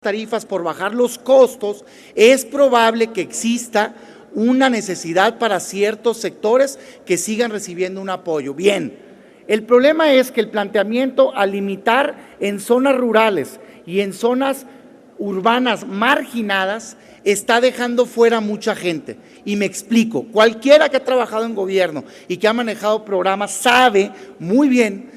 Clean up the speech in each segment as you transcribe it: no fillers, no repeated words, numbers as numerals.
tarifas, por bajar los costos, es probable que exista una necesidad para ciertos sectores que sigan recibiendo un apoyo. Bien, el problema es que el planteamiento al limitar en zonas rurales y en zonas urbanas marginadas está dejando fuera a mucha gente. Y me explico, cualquiera que ha trabajado en gobierno y que ha manejado programas sabe muy bien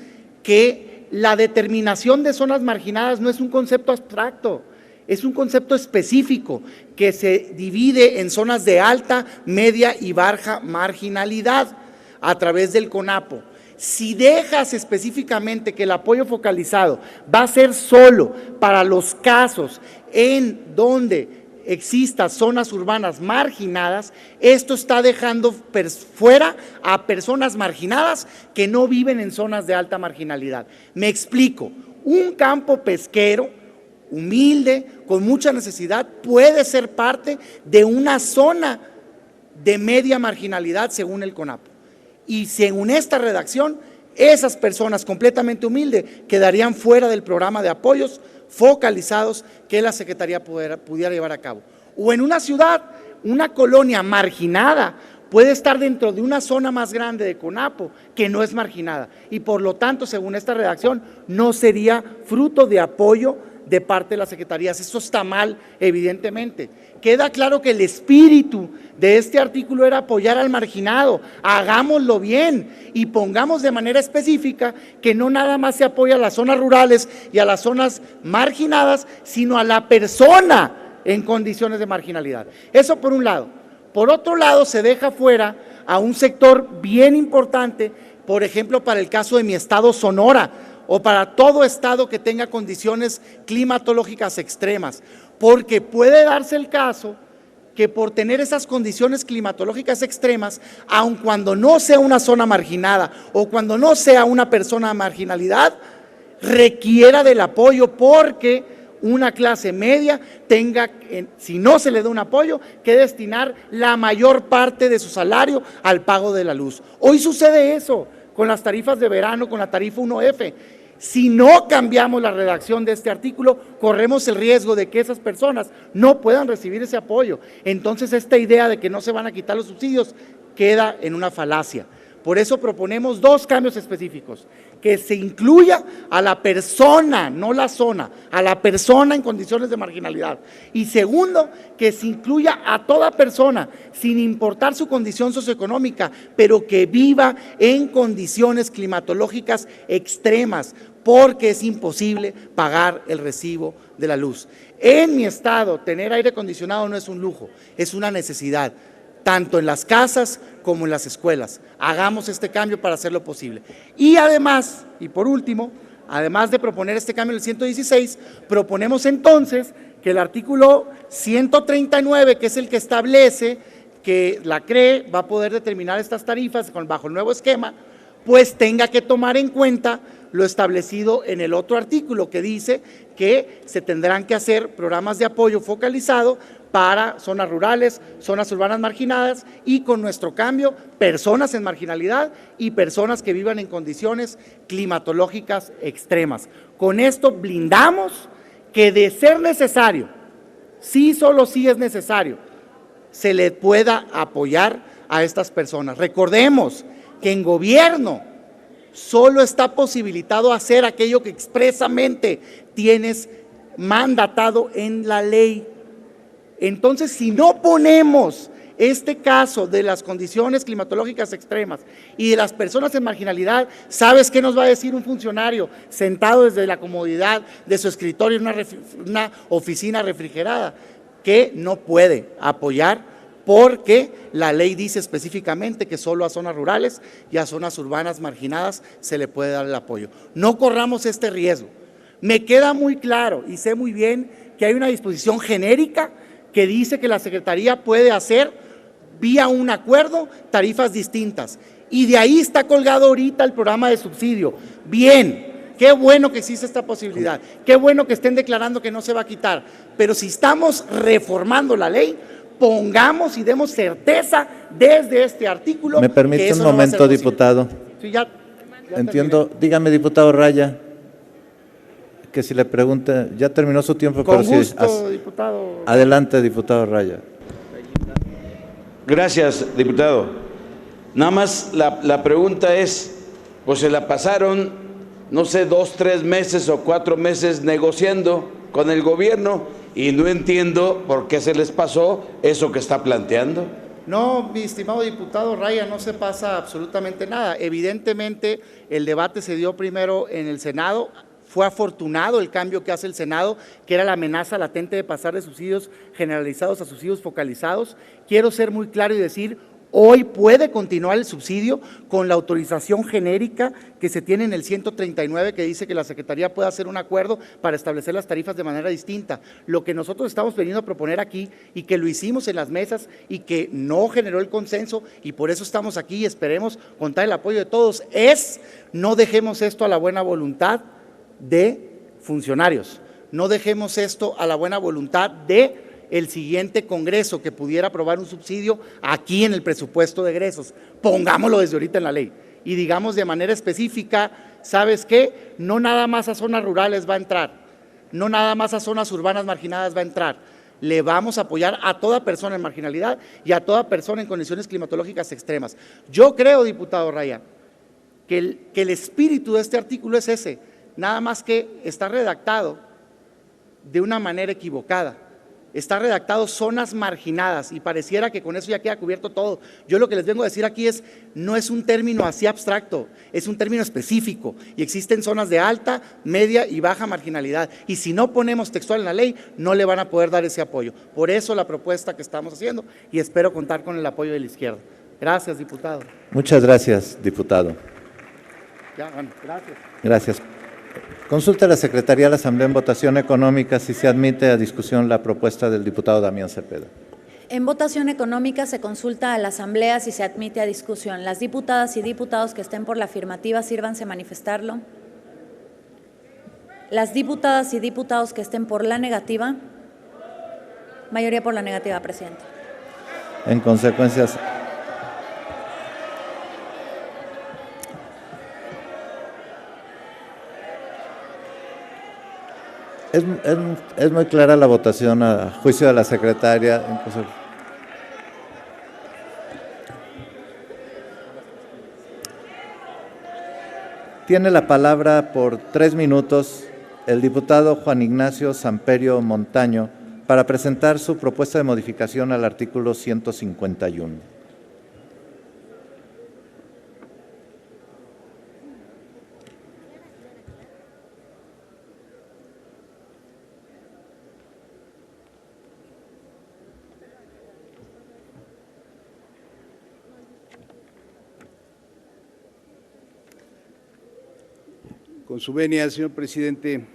que la determinación de zonas marginadas no es un concepto abstracto. Es un concepto específico que se divide en zonas de alta, media y baja marginalidad a través del CONAPO. Si dejas específicamente que el apoyo focalizado va a ser solo para los casos en donde existan zonas urbanas marginadas, esto está dejando fuera a personas marginadas que no viven en zonas de alta marginalidad. Me explico, un campo pesquero humilde, con mucha necesidad, puede ser parte de una zona de media marginalidad según el CONAPO. Y según esta redacción, esas personas completamente humildes quedarían fuera del programa de apoyos focalizados que la Secretaría pudiera llevar a cabo. O en una ciudad, una colonia marginada puede estar dentro de una zona más grande de CONAPO que no es marginada y por lo tanto, según esta redacción, no sería fruto de apoyo de parte de las secretarías. Esto está mal, evidentemente. Queda claro que el espíritu de este artículo era apoyar al marginado. Hagámoslo bien y pongamos de manera específica que no nada más se apoya a las zonas rurales y a las zonas marginadas, sino a la persona en condiciones de marginalidad. Eso por un lado. Por otro lado, se deja fuera a un sector bien importante, por ejemplo, para el caso de mi estado Sonora, o para todo estado que tenga condiciones climatológicas extremas, porque puede darse el caso que por tener esas condiciones climatológicas extremas, aun cuando no sea una zona marginada o cuando no sea una persona de marginalidad, requiera del apoyo porque una clase media tenga, si no se le da un apoyo, que destinar la mayor parte de su salario al pago de la luz. Hoy sucede eso con las tarifas de verano, con la tarifa 1F. Si no cambiamos la redacción de este artículo, corremos el riesgo de que esas personas no puedan recibir ese apoyo. Entonces, esta idea de que no se van a quitar los subsidios queda en una falacia. Por eso proponemos dos cambios específicos, que se incluya a la persona, no la zona, a la persona en condiciones de marginalidad. Y segundo, que se incluya a toda persona, sin importar su condición socioeconómica, pero que viva en condiciones climatológicas extremas, porque es imposible pagar el recibo de la luz. En mi estado, tener aire acondicionado no es un lujo, es una necesidad, tanto en las casas como en las escuelas. Hagamos este cambio para hacerlo posible. Y además, y por último, además de proponer este cambio en el 116, proponemos entonces que el artículo 139, que es el que establece que la CRE va a poder determinar estas tarifas bajo el nuevo esquema, pues tenga que tomar en cuenta lo establecido en el otro artículo que dice que se tendrán que hacer programas de apoyo focalizado para zonas rurales, zonas urbanas marginadas y con nuestro cambio, personas en marginalidad y personas que vivan en condiciones climatológicas extremas. Con esto blindamos que de ser necesario, sí, solo sí es necesario, se le pueda apoyar a estas personas. Recordemos que en gobierno solo está posibilitado hacer aquello que expresamente tienes mandatado en la ley. Entonces, si no ponemos este caso de las condiciones climatológicas extremas y de las personas en marginalidad, ¿sabes qué nos va a decir un funcionario sentado desde la comodidad de su escritorio en una oficina refrigerada? Que no puede apoyar porque la ley dice específicamente que solo a zonas rurales y a zonas urbanas marginadas se le puede dar el apoyo. No corramos este riesgo. Me queda muy claro y sé muy bien que hay una disposición genérica que dice que la Secretaría puede hacer vía un acuerdo tarifas distintas y de ahí está colgado ahorita el programa de subsidio. Bien, qué bueno que existe esta posibilidad, qué bueno que estén declarando que no se va a quitar, pero si estamos reformando la ley, pongamos y demos certeza desde este artículo. ¿Me permite un momento, diputado? Sí, ya entiendo. Dígame, diputado Raya. que si le pregunta, ya terminó su tiempo. Con pero gusto, diputado. Adelante, diputado Raya. Gracias, diputado. Nada más la pregunta es, pues se la pasaron, no sé, 2, 3 meses o 4 meses negociando con el gobierno y no entiendo por qué se les pasó eso que está planteando. No, mi estimado diputado Raya, no se pasa absolutamente nada. Evidentemente, el debate se dio primero en el Senado. Fue afortunado el cambio que hace el Senado, que era la amenaza latente de pasar de subsidios generalizados a subsidios focalizados. Quiero ser muy claro y decir, hoy puede continuar el subsidio con la autorización genérica que se tiene en el 139, que dice que la Secretaría puede hacer un acuerdo para establecer las tarifas de manera distinta. Lo que nosotros estamos veniendo a proponer aquí y que lo hicimos en las mesas y que no generó el consenso y por eso estamos aquí y esperemos contar el apoyo de todos, es no dejemos esto a la buena voluntad de funcionarios, no dejemos esto a la buena voluntad de el siguiente Congreso que pudiera aprobar un subsidio aquí en el presupuesto de egresos. Pongámoslo desde ahorita en la ley y digamos de manera específica, ¿sabes qué? No nada más a zonas rurales va a entrar, no nada más a zonas urbanas marginadas va a entrar. Le vamos a apoyar a toda persona en marginalidad y a toda persona en condiciones climatológicas extremas. Yo creo, diputado Raya, que el espíritu de este artículo es ese, nada más que está redactado de una manera equivocada. Está redactado zonas marginadas y pareciera que con eso ya queda cubierto todo. Yo lo que les vengo a decir aquí es, no es un término así abstracto, es un término específico y existen zonas de alta, media y baja marginalidad y si no ponemos textual en la ley, no le van a poder dar ese apoyo. Por eso la propuesta que estamos haciendo y espero contar con el apoyo de la izquierda. Gracias, diputado. Muchas gracias, diputado. Ya, bueno, gracias. Gracias. Consulta a la Secretaría de la Asamblea en votación económica si se admite a discusión la propuesta del diputado Damián Cepeda. En votación económica se consulta a la Asamblea si se admite a discusión. Las diputadas y diputados que estén por la afirmativa, sírvanse a manifestarlo. Las diputadas y diputados que estén por la negativa, mayoría por la negativa, presidente. En consecuencia, es muy clara la votación a juicio de la secretaria. Tiene la palabra por 3 minutos el diputado Juan Ignacio Samperio Montaño para presentar su propuesta de modificación al artículo 151. Con su venia, señor presidente,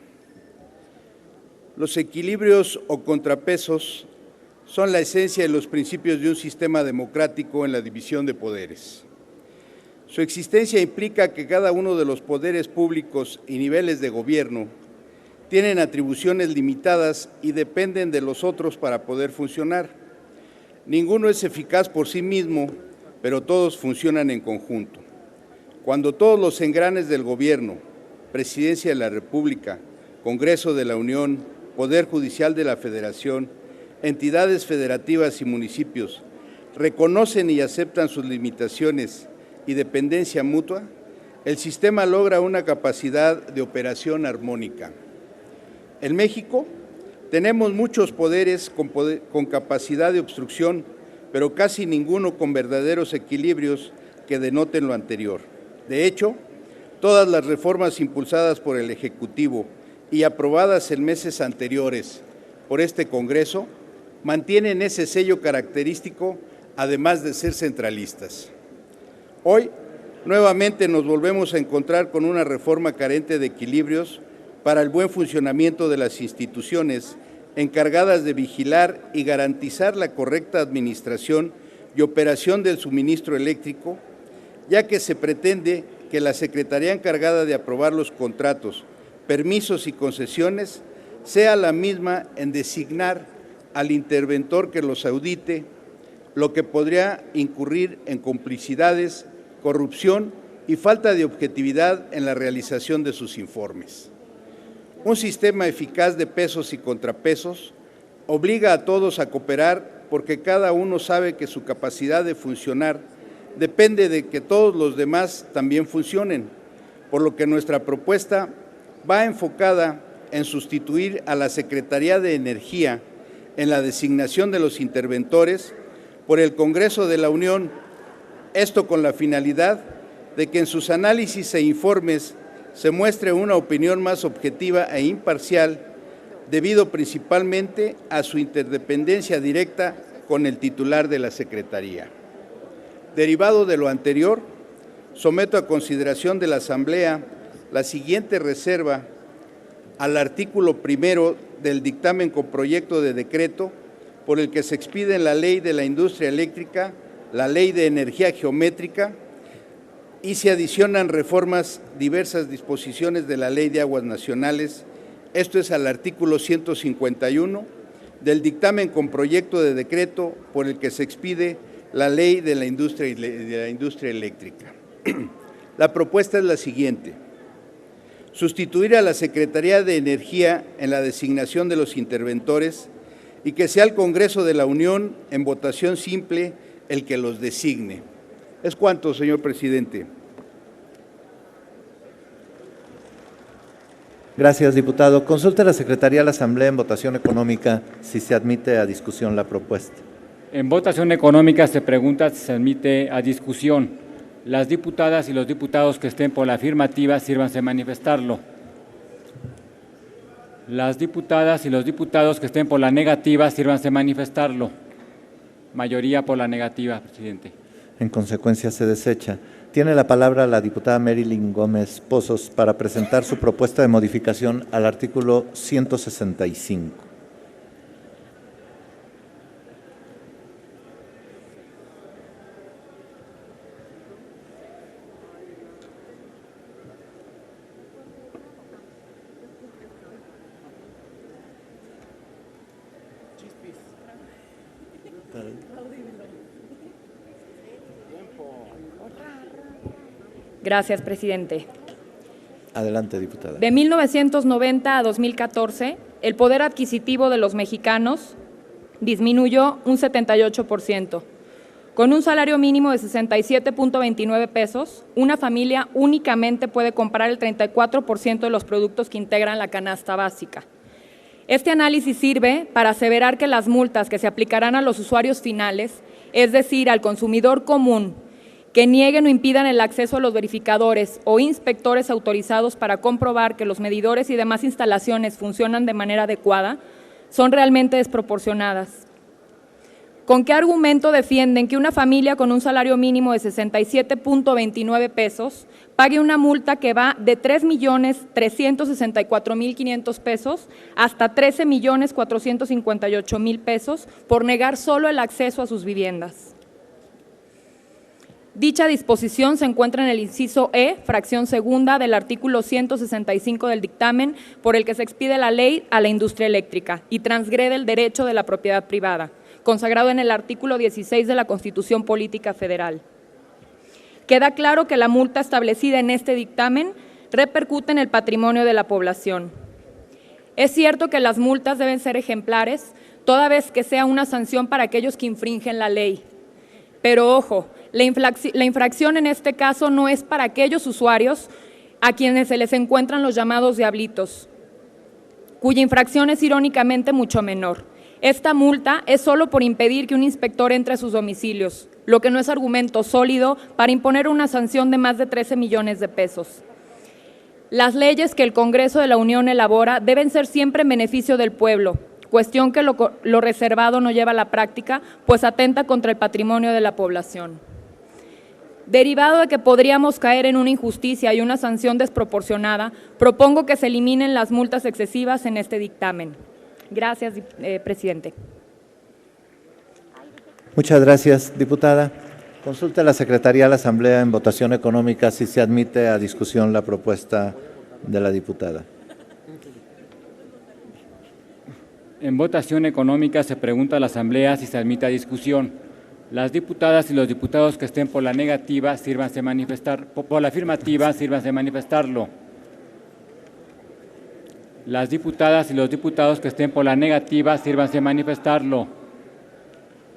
los equilibrios o contrapesos son la esencia de los principios de un sistema democrático en la división de poderes. Su existencia implica que cada uno de los poderes públicos y niveles de gobierno tienen atribuciones limitadas y dependen de los otros para poder funcionar. Ninguno es eficaz por sí mismo, pero todos funcionan en conjunto. Cuando todos los engranes del gobierno, Presidencia de la República, Congreso de la Unión, Poder Judicial de la Federación, entidades federativas y municipios reconocen y aceptan sus limitaciones y dependencia mutua, el sistema logra una capacidad de operación armónica. En México tenemos muchos poderes con capacidad de obstrucción, pero casi ninguno con verdaderos equilibrios que denoten lo anterior. De hecho, todas las reformas impulsadas por el Ejecutivo y aprobadas en meses anteriores por este Congreso mantienen ese sello característico, además de ser centralistas. Hoy, nuevamente nos volvemos a encontrar con una reforma carente de equilibrios para el buen funcionamiento de las instituciones encargadas de vigilar y garantizar la correcta administración y operación del suministro eléctrico, ya que se pretende que la Secretaría encargada de aprobar los contratos, permisos y concesiones sea la misma en designar al interventor que los audite, lo que podría incurrir en complicidades, corrupción y falta de objetividad en la realización de sus informes. Un sistema eficaz de pesos y contrapesos obliga a todos a cooperar porque cada uno sabe que su capacidad de funcionar depende de que todos los demás también funcionen, por lo que nuestra propuesta va enfocada en sustituir a la Secretaría de Energía en la designación de los interventores por el Congreso de la Unión, esto con la finalidad de que en sus análisis e informes se muestre una opinión más objetiva e imparcial, debido principalmente a su interdependencia directa con el titular de la Secretaría. Derivado de lo anterior, someto a consideración de la Asamblea la siguiente reserva al artículo 1 del dictamen con proyecto de decreto por el que se expiden la Ley de la Industria Eléctrica, la Ley de Energía Geométrica y se adicionan reformas diversas disposiciones de la Ley de Aguas Nacionales, esto es al artículo 151 del dictamen con proyecto de decreto por el que se expide la Ley de la Industria Eléctrica. La propuesta es la siguiente: sustituir a la Secretaría de Energía en la designación de los interventores y que sea el Congreso de la Unión en votación simple el que los designe. ¿Es cuánto, señor presidente? Gracias, diputado. Consulta a la Secretaría de la Asamblea en votación económica si se admite a discusión la propuesta. En votación económica se pregunta si se admite a discusión. Las diputadas y los diputados que estén por la afirmativa, sírvanse a manifestarlo. Las diputadas y los diputados que estén por la negativa, sírvanse a manifestarlo. Mayoría por la negativa, presidente. En consecuencia, se desecha. Tiene la palabra la diputada Marilyn Gómez Pozos para presentar su propuesta de modificación al artículo 165. Gracias, presidente. Adelante, diputada. De 1990 a 2014, el poder adquisitivo de los mexicanos disminuyó un 78%. Con un salario mínimo de 67.29 pesos, una familia únicamente puede comprar el 34% de los productos que integran la canasta básica. Este análisis sirve para aseverar que las multas que se aplicarán a los usuarios finales, es decir, al consumidor común, que nieguen o impidan el acceso a los verificadores o inspectores autorizados para comprobar que los medidores y demás instalaciones funcionan de manera adecuada, son realmente desproporcionadas. ¿Con qué argumento defienden que una familia con un salario mínimo de 67.29 pesos pague una multa que va de 3.364.500 pesos hasta 13.458.000 pesos por negar solo el acceso a sus viviendas? Dicha disposición se encuentra en el inciso E, fracción segunda del artículo 165 del dictamen por el que se expide la ley a la industria eléctrica y transgrede el derecho de la propiedad privada, consagrado en el artículo 16 de la Constitución Política Federal. Queda claro que la multa establecida en este dictamen repercute en el patrimonio de la población. Es cierto que las multas deben ser ejemplares, toda vez que sea una sanción para aquellos que infringen la ley. Pero ojo, la infracción en este caso no es para aquellos usuarios a quienes se les encuentran los llamados diablitos, cuya infracción es irónicamente mucho menor. Esta multa es solo por impedir que un inspector entre a sus domicilios, lo que no es argumento sólido para imponer una sanción de más de 13 millones de pesos. Las leyes que el Congreso de la Unión elabora deben ser siempre en beneficio del pueblo, cuestión que lo reservado no lleva a la práctica, pues atenta contra el patrimonio de la población. Derivado de que podríamos caer en una injusticia y una sanción desproporcionada, propongo que se eliminen las multas excesivas en este dictamen. Gracias, presidente. Muchas gracias, diputada. Consulta a la Secretaría de la Asamblea en votación económica si se admite a discusión la propuesta de la diputada. En votación económica se pregunta a la Asamblea si se admite a discusión. Las diputadas y los diputados que estén por la negativa, sírvanse a manifestar. Por la afirmativa, sírvanse a manifestarlo. Las diputadas y los diputados que estén por la negativa, sírvanse a manifestarlo.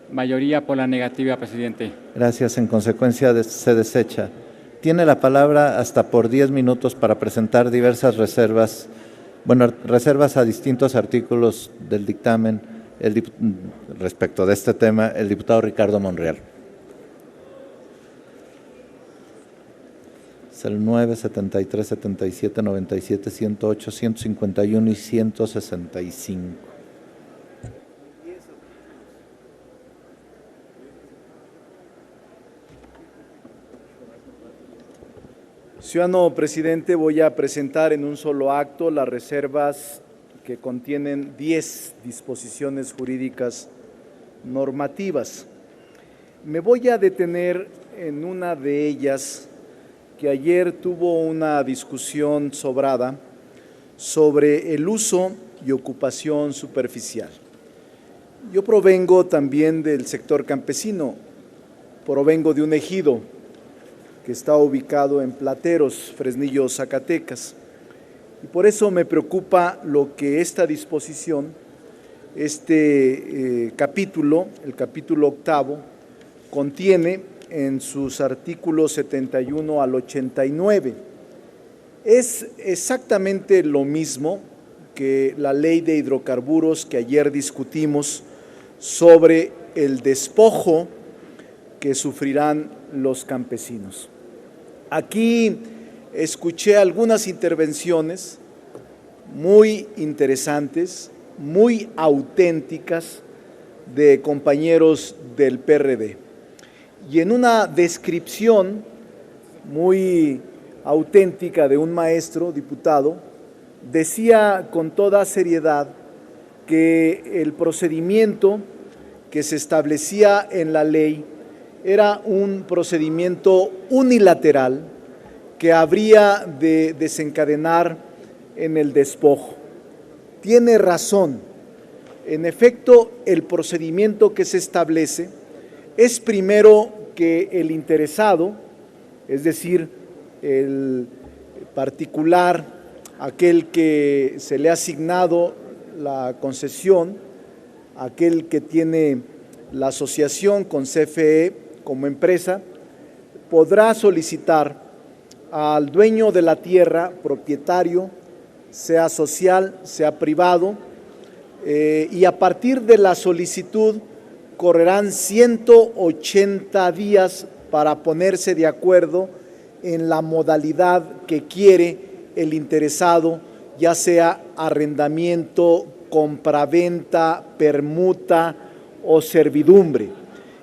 Mayoría por la negativa, presidente. Gracias. En consecuencia, se desecha. Tiene la palabra hasta por 10 minutos para presentar diversas reservas, reservas a distintos artículos del dictamen respecto de este tema, el diputado Ricardo Monreal. Es el 9, 73, 77, 97, 108, 151 y 165. Ciudadano presidente, voy a presentar en un solo acto las reservas que contienen 10 disposiciones jurídicas normativas. Me voy a detener en una de ellas que ayer tuvo una discusión sobrada sobre el uso y ocupación superficial. Yo provengo también del sector campesino, provengo de un ejido que está ubicado en Plateros, Fresnillo, Zacatecas. Y por eso me preocupa lo que esta disposición, capítulo, el capítulo 8, contiene en sus artículos 71 al 89. Es exactamente lo mismo que la ley de hidrocarburos que ayer discutimos sobre el despojo que sufrirán los campesinos. Aquí escuché algunas intervenciones muy interesantes, muy auténticas de compañeros del PRD. Y en una descripción muy auténtica de un maestro diputado, decía con toda seriedad que el procedimiento que se establecía en la ley era un procedimiento unilateral que habría de desencadenar en el despojo. Tiene razón. En efecto, el procedimiento que se establece es primero que el interesado, es decir, el particular, aquel que se le ha asignado la concesión, aquel que tiene la asociación con CFE como empresa, podrá solicitar al dueño de la tierra, propietario, sea social, sea privado, y a partir de la solicitud correrán 180 días para ponerse de acuerdo en la modalidad que quiere el interesado, ya sea arrendamiento, compraventa, permuta o servidumbre.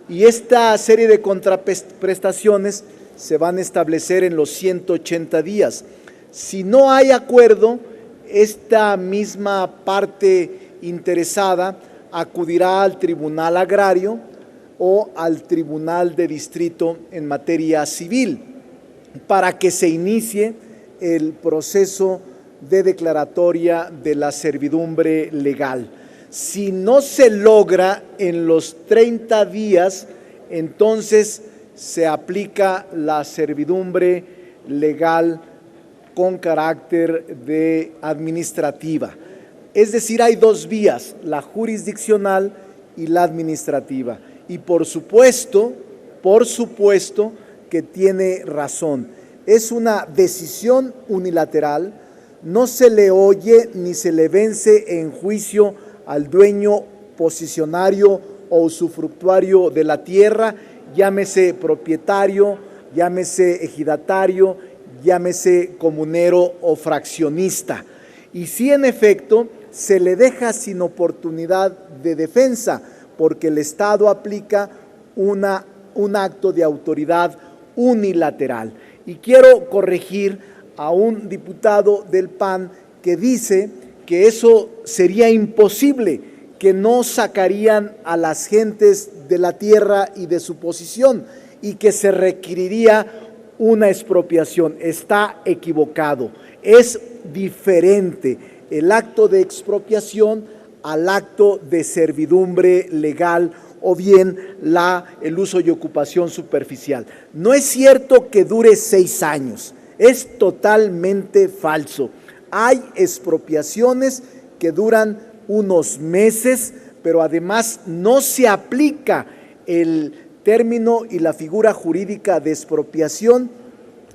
Y esta serie de contraprestaciones se van a establecer en los 180 días. Si no hay acuerdo, esta misma parte interesada acudirá al Tribunal Agrario o al Tribunal de Distrito en materia civil para que se inicie el proceso de declaratoria de la servidumbre legal. Si no se logra en los 30 días, entonces se aplica la servidumbre legal con carácter de administrativa. Es decir, hay dos vías, la jurisdiccional y la administrativa. Y por supuesto que tiene razón. Es una decisión unilateral, no se le oye ni se le vence en juicio al dueño posicionario o usufructuario de la tierra, llámese propietario, llámese ejidatario, llámese comunero o fraccionista. Y sí, en efecto, se le deja sin oportunidad de defensa, porque el Estado aplica un acto de autoridad unilateral. Y quiero corregir a un diputado del PAN que dice que eso sería imposible, que no sacarían a las gentes de la tierra y de su posición y que se requeriría una expropiación. Está equivocado. Es diferente el acto de expropiación al acto de servidumbre legal o bien el uso y ocupación superficial. No es cierto que dure 6 años, es totalmente falso. Hay expropiaciones que duran unos meses, pero además no se aplica el término y la figura jurídica de expropiación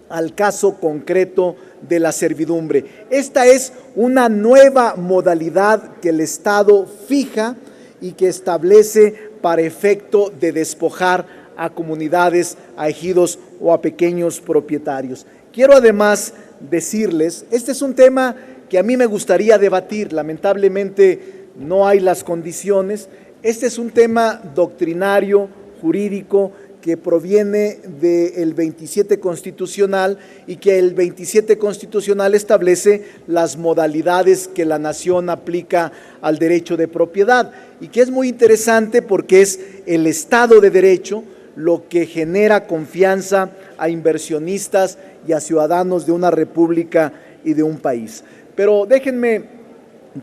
al caso concreto de la servidumbre. Esta es una nueva modalidad que el Estado fija y que establece para efecto de despojar a comunidades, a ejidos o a pequeños propietarios. Quiero además decirles, este es un tema que a mí me gustaría debatir, lamentablemente no hay las condiciones. Este es un tema doctrinario, jurídico, que proviene del 27 constitucional y que el 27 constitucional establece las modalidades que la nación aplica al derecho de propiedad y que es muy interesante porque es el Estado de Derecho lo que genera confianza a inversionistas y a ciudadanos de una república y de un país. Pero déjenme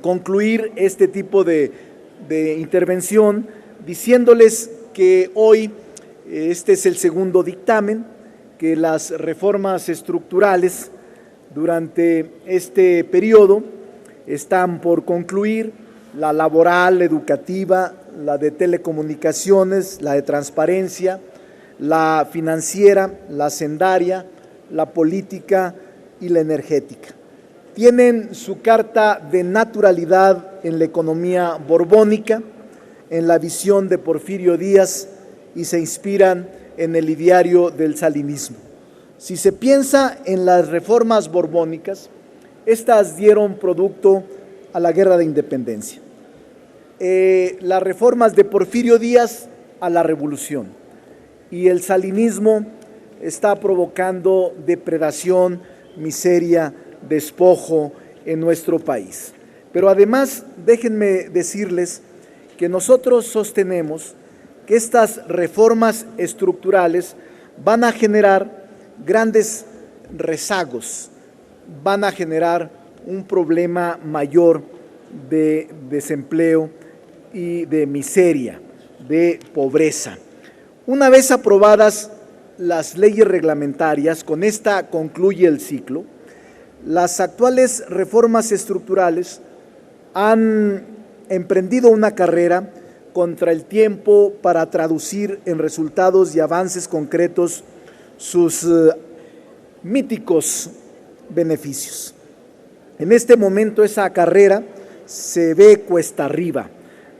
concluir este tipo de intervención diciéndoles que hoy este es el segundo dictamen, que las reformas estructurales durante este periodo están por concluir, la laboral, la educativa, la de telecomunicaciones, la de transparencia, la financiera, la hacendaria, la política y la energética. Tienen su carta de naturalidad en la economía borbónica, en la visión de Porfirio Díaz y se inspiran en el ideario del salinismo. Si se piensa en las reformas borbónicas, estas dieron producto a la Guerra de Independencia. Las reformas de Porfirio Díaz a la Revolución y el salinismo está provocando depredación, miseria, despojo en nuestro país. Pero además, déjenme decirles que nosotros sostenemos que estas reformas estructurales van a generar grandes rezagos, van a generar un problema mayor de desempleo y de miseria, de pobreza. Una vez aprobadas las leyes reglamentarias, con esta concluye el ciclo, las actuales reformas estructurales han emprendido una carrera contra el tiempo para traducir en resultados y avances concretos sus míticos beneficios. En este momento esa carrera se ve cuesta arriba.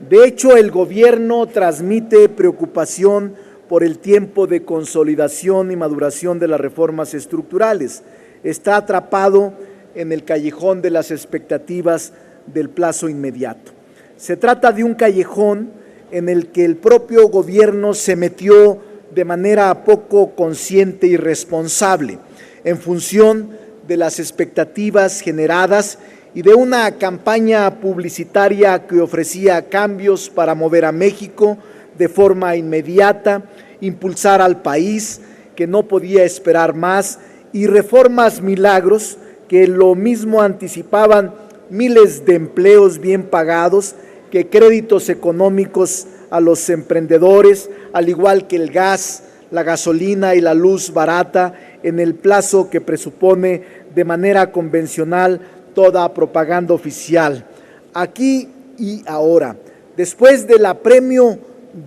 De hecho, el gobierno transmite preocupación por el tiempo de consolidación y maduración de las reformas estructurales. Está atrapado en el callejón de las expectativas del plazo inmediato. Se trata de un callejón en el que el propio gobierno se metió de manera poco consciente y responsable, en función de las expectativas generadas y de una campaña publicitaria que ofrecía cambios para mover a México de forma inmediata, impulsar al país que no podía esperar más y reformas milagros que lo mismo anticipaban miles de empleos bien pagados que créditos económicos a los emprendedores, al igual que el gas, la gasolina y la luz barata en el plazo que presupone de manera convencional toda propaganda oficial. Aquí y ahora, después del apremio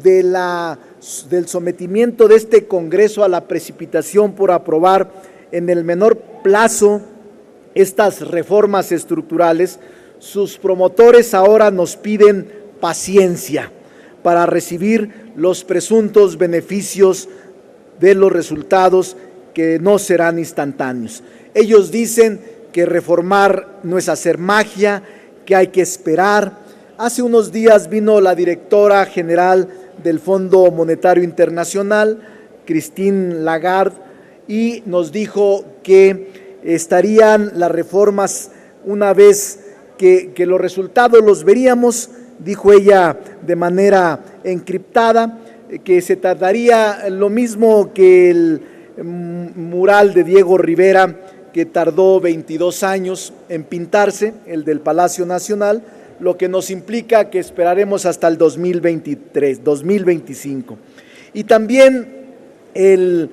del sometimiento de este Congreso a la precipitación por aprobar en el menor plazo estas reformas estructurales, sus promotores ahora nos piden paciencia para recibir los presuntos beneficios de los resultados que no serán instantáneos. Ellos dicen que reformar no es hacer magia, que hay que esperar. Hace unos días vino la directora general del Fondo Monetario Internacional, Christine Lagarde, y nos dijo que estarían las reformas una vez que los resultados los veríamos, dijo ella de manera encriptada, que se tardaría lo mismo que el mural de Diego Rivera, que tardó 22 años en pintarse, el del Palacio Nacional, lo que nos implica que esperaremos hasta el 2025. Y también el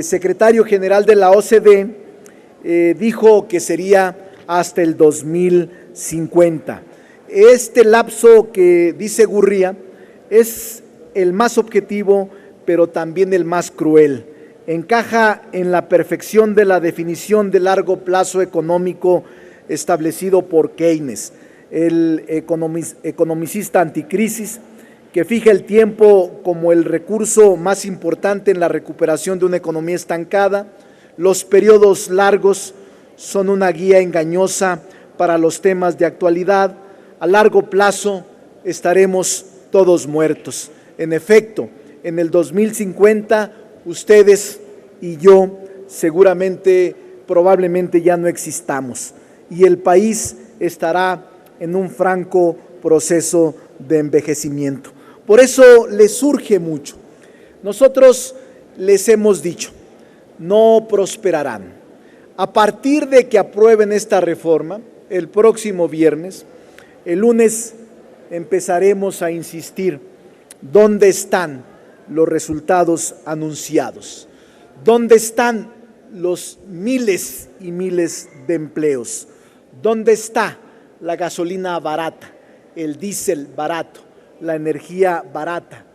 secretario general de la OCDE dijo que sería hasta el 2050. Este lapso que dice Gurría es el más objetivo, pero también el más cruel. Encaja en la perfección de la definición de largo plazo económico establecido por Keynes, el economicista anticrisis, que fija el tiempo como el recurso más importante en la recuperación de una economía estancada. Los periodos largos son una guía engañosa para los temas de actualidad. A largo plazo estaremos todos muertos. En efecto, en el 2050, ustedes y yo seguramente, probablemente ya no existamos y el país estará en un franco proceso de envejecimiento. Por eso les surge mucho. Nosotros les hemos dicho, no prosperarán. A partir de que aprueben esta reforma, el próximo viernes, el lunes empezaremos a insistir dónde están los resultados anunciados, dónde están los miles y miles de empleos, dónde está la gasolina barata, el diésel barato, la energía barata,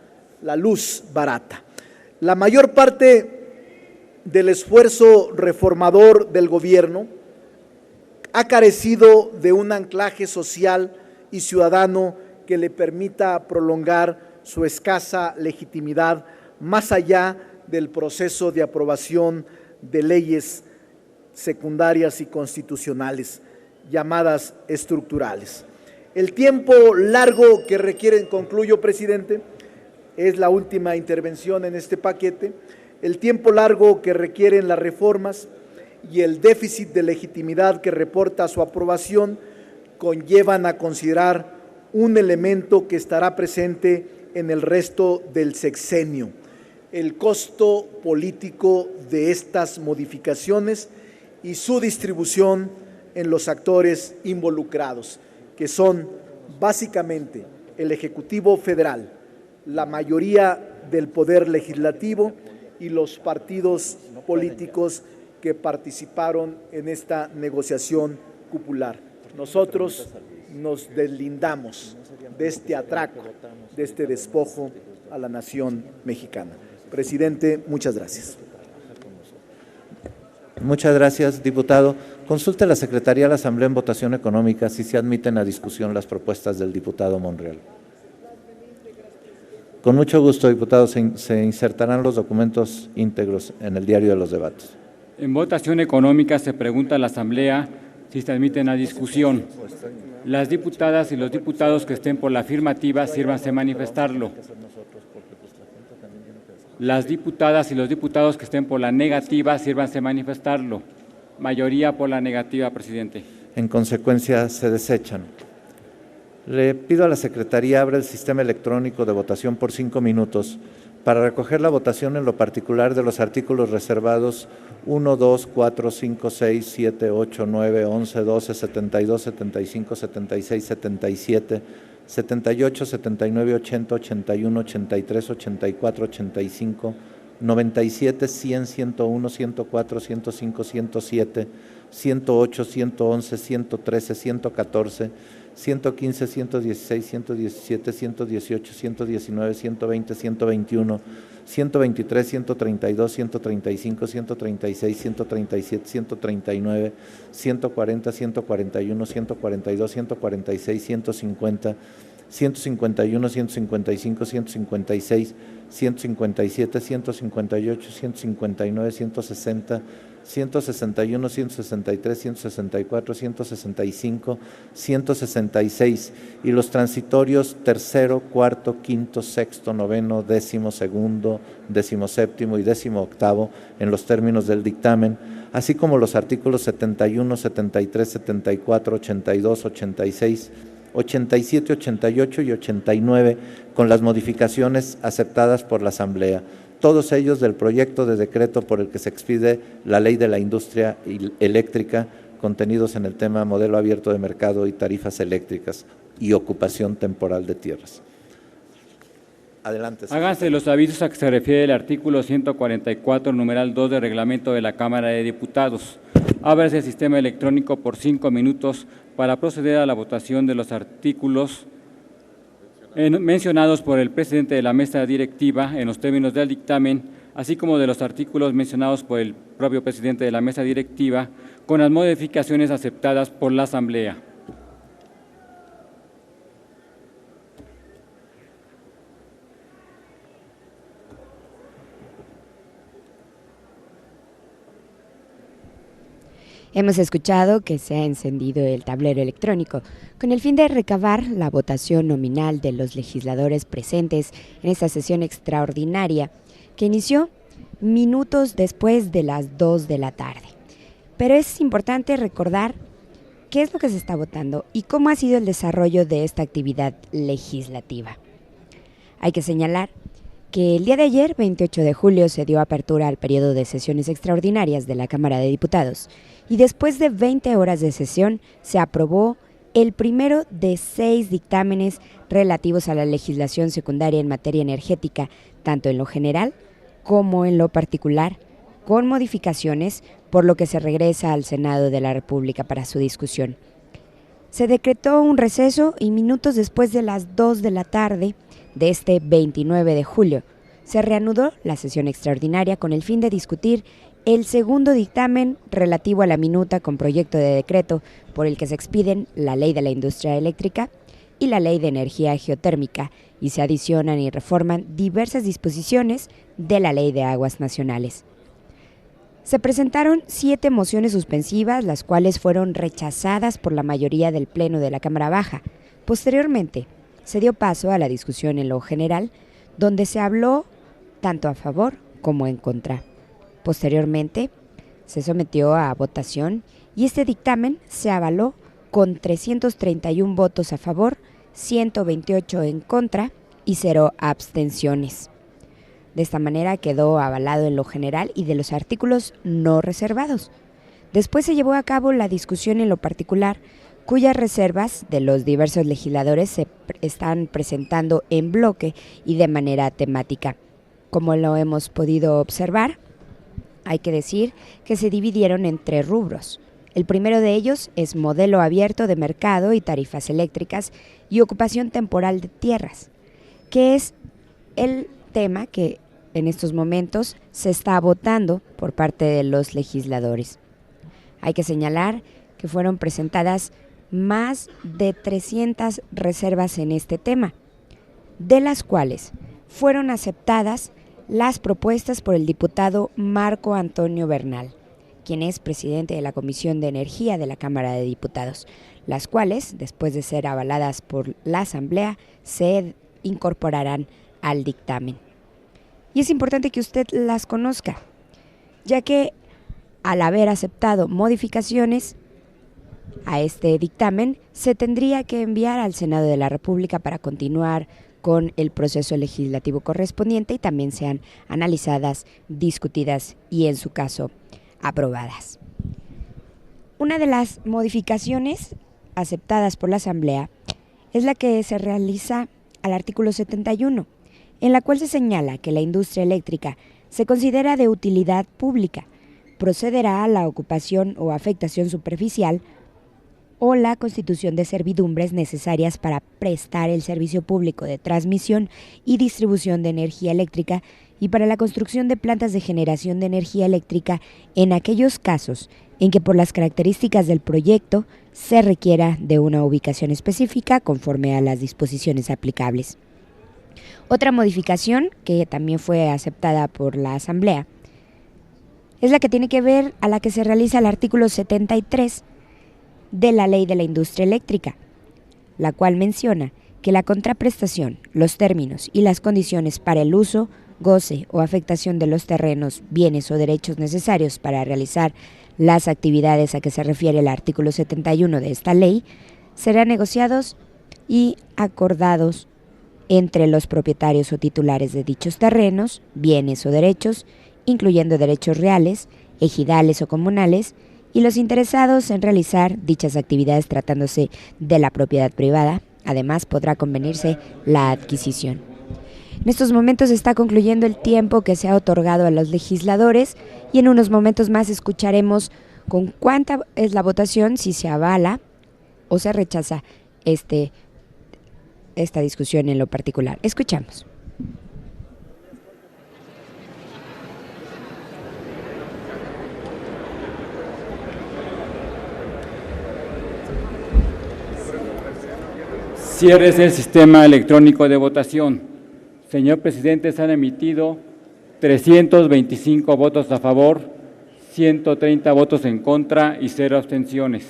la luz barata. La mayor parte del esfuerzo reformador del gobierno ha carecido de un anclaje social y ciudadano que le permita prolongar su escasa legitimidad más allá del proceso de aprobación de leyes secundarias y constitucionales, llamadas estructurales. El tiempo largo que requieren, concluyo, presidente, es la última intervención en este paquete, el tiempo largo que requieren las reformas y el déficit de legitimidad que reporta su aprobación conllevan a considerar un elemento que estará presente en el resto del sexenio: el costo político de estas modificaciones y su distribución en los actores involucrados, que son básicamente el Ejecutivo Federal, la mayoría del Poder Legislativo y los partidos políticos que participaron en esta negociación cupular. Nosotros nos deslindamos de este atraco, de este despojo a la nación mexicana. Presidente, muchas gracias. Muchas gracias, diputado. Consulte la Secretaría de la Asamblea en votación económica si se admiten a discusión las propuestas del diputado Monreal. Con mucho gusto, diputado. Se insertarán los documentos íntegros en el diario de los debates. En votación económica se pregunta a la Asamblea si se admiten a discusión. Las diputadas y los diputados que estén por la afirmativa, sírvanse a manifestarlo. Las diputadas y los diputados que estén por la negativa, sírvanse a manifestarlo. Mayoría por la negativa, presidente. En consecuencia, se desechan. Le pido a la Secretaría abra el sistema electrónico de votación por 5 minutos para recoger la votación en lo particular de los artículos reservados 1, 2, 4, 5, 6, 7, 8, 9, 11, 12, 72, 75, 76, 77, 78, 79, 80, 81, 83, 84, 85, 97, 100, 101, 104, 105, 107, 108, 111, 113, 114, 115, 116, 117, 118, 119, 120, 121, 123, 132, 135, 136, 137, 139, 140, 141, 142, 146, 150, 151, 155, 156, 157, 158, 159, 160, 161, 163, 164, 165, 166 y los transitorios tercero, cuarto, quinto, sexto, noveno, 12º, 17º y 18º en los términos del dictamen, así como los artículos 71, 73, 74, 82, 86, 87, 88 y 89 con las modificaciones aceptadas por la Asamblea, todos ellos del proyecto de decreto por el que se expide la Ley de la Industria Eléctrica, contenidos en el tema modelo abierto de mercado y tarifas eléctricas y ocupación temporal de tierras. Adelante. Háganse los avisos a que se refiere el artículo 144, numeral 2 del reglamento de la Cámara de Diputados. Ábrase el sistema electrónico por 5 minutos para proceder a la votación de los artículos mencionados por el presidente de la mesa directiva en los términos del dictamen, así como de los artículos mencionados por el propio presidente de la mesa directiva, con las modificaciones aceptadas por la Asamblea. Hemos escuchado que se ha encendido el tablero electrónico con el fin de recabar la votación nominal de los legisladores presentes en esta sesión extraordinaria que inició minutos después de las 2 de la tarde. Pero es importante recordar qué es lo que se está votando y cómo ha sido el desarrollo de esta actividad legislativa. Hay que señalar que el día de ayer, 28 de julio, se dio apertura al periodo de sesiones extraordinarias de la Cámara de Diputados y después de 20 horas de sesión se aprobó el primero de 6 dictámenes relativos a la legislación secundaria en materia energética, tanto en lo general como en lo particular, con modificaciones, por lo que se regresa al Senado de la República para su discusión. Se decretó un receso y minutos después de las 2 de la tarde de este 29 de julio, se reanudó la sesión extraordinaria con el fin de discutir el segundo dictamen relativo a la minuta con proyecto de decreto por el que se expiden la Ley de la Industria Eléctrica y la Ley de Energía Geotérmica y se adicionan y reforman diversas disposiciones de la Ley de Aguas Nacionales. Se presentaron 7 mociones suspensivas, las cuales fueron rechazadas por la mayoría del Pleno de la Cámara Baja. Posteriormente, se dio paso a la discusión en lo general, donde se habló tanto a favor como en contra. Posteriormente, se sometió a votación y este dictamen se avaló con 331 votos a favor, 128 en contra y 0 abstenciones. De esta manera quedó avalado en lo general y de los artículos no reservados. Después se llevó a cabo la discusión en lo particular, cuyas reservas de los diversos legisladores se están presentando en bloque y de manera temática. Como lo hemos podido observar, hay que decir que se dividieron en 3 rubros. El primero de ellos es modelo abierto de mercado y tarifas eléctricas y ocupación temporal de tierras, que es el tema que en estos momentos se está votando por parte de los legisladores. Hay que señalar que fueron presentadas más de 300 reservas en este tema, de las cuales fueron aceptadas las propuestas por el diputado Marco Antonio Bernal, quien es presidente de la Comisión de Energía de la Cámara de Diputados, las cuales, después de ser avaladas por la Asamblea, se incorporarán al dictamen. Y es importante que usted las conozca, ya que al haber aceptado modificaciones a este dictamen, se tendría que enviar al Senado de la República para continuar con el proceso legislativo correspondiente y también sean analizadas, discutidas y, en su caso, aprobadas. Una de las modificaciones aceptadas por la Asamblea es la que se realiza al artículo 71, en la cual se señala que la industria eléctrica se considera de utilidad pública, procederá a la ocupación o afectación superficial o la constitución de servidumbres necesarias para prestar el servicio público de transmisión y distribución de energía eléctrica y para la construcción de plantas de generación de energía eléctrica en aquellos casos en que por las características del proyecto se requiera de una ubicación específica conforme a las disposiciones aplicables. Otra modificación que también fue aceptada por la Asamblea es la que tiene que ver a la que se realiza el artículo 73 de la Ley de la Industria Eléctrica, la cual menciona que la contraprestación, los términos y las condiciones para el uso, goce o afectación de los terrenos, bienes o derechos necesarios para realizar las actividades a que se refiere el artículo 71 de esta ley serán negociados y acordados entre los propietarios o titulares de dichos terrenos, bienes o derechos, incluyendo derechos reales, ejidales o comunales, y los interesados en realizar dichas actividades tratándose de la propiedad privada. Además, podrá convenirse la adquisición. En estos momentos está concluyendo el tiempo que se ha otorgado a los legisladores y en unos momentos más escucharemos con cuánta es la votación, si se avala o se rechaza esta discusión en lo particular. Escuchamos. Ciérrese el sistema electrónico de votación. Señor presidente, se han emitido 325 votos a favor, 130 votos en contra y 0 abstenciones.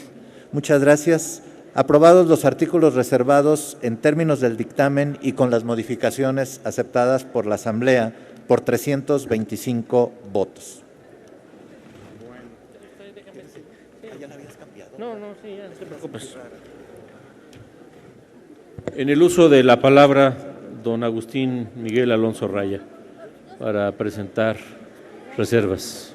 Muchas gracias. Aprobados los artículos reservados en términos del dictamen y con las modificaciones aceptadas por la Asamblea por 325 votos. En el uso de la palabra, don Agustín Miguel Alonso Raya, para presentar reservas.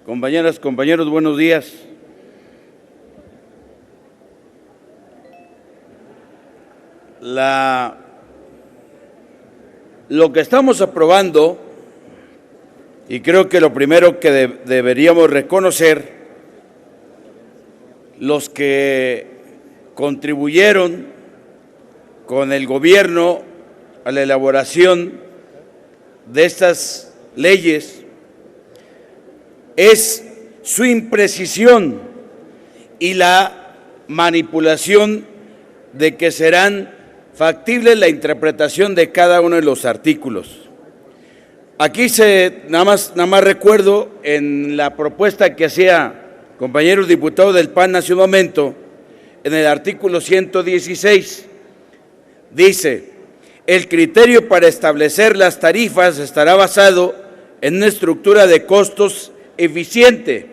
Compañeras, compañeros, buenos días. Lo que estamos aprobando, y creo que lo primero que deberíamos reconocer, los que contribuyeron con el gobierno a la elaboración de estas leyes, es su imprecisión y la manipulación de que serán factibles la interpretación de cada uno de los artículos. Aquí nada más recuerdo en la propuesta que hacía compañeros diputados del PAN hace un momento, en el artículo 116, dice: el criterio para establecer las tarifas estará basado en una estructura de costos eficiente.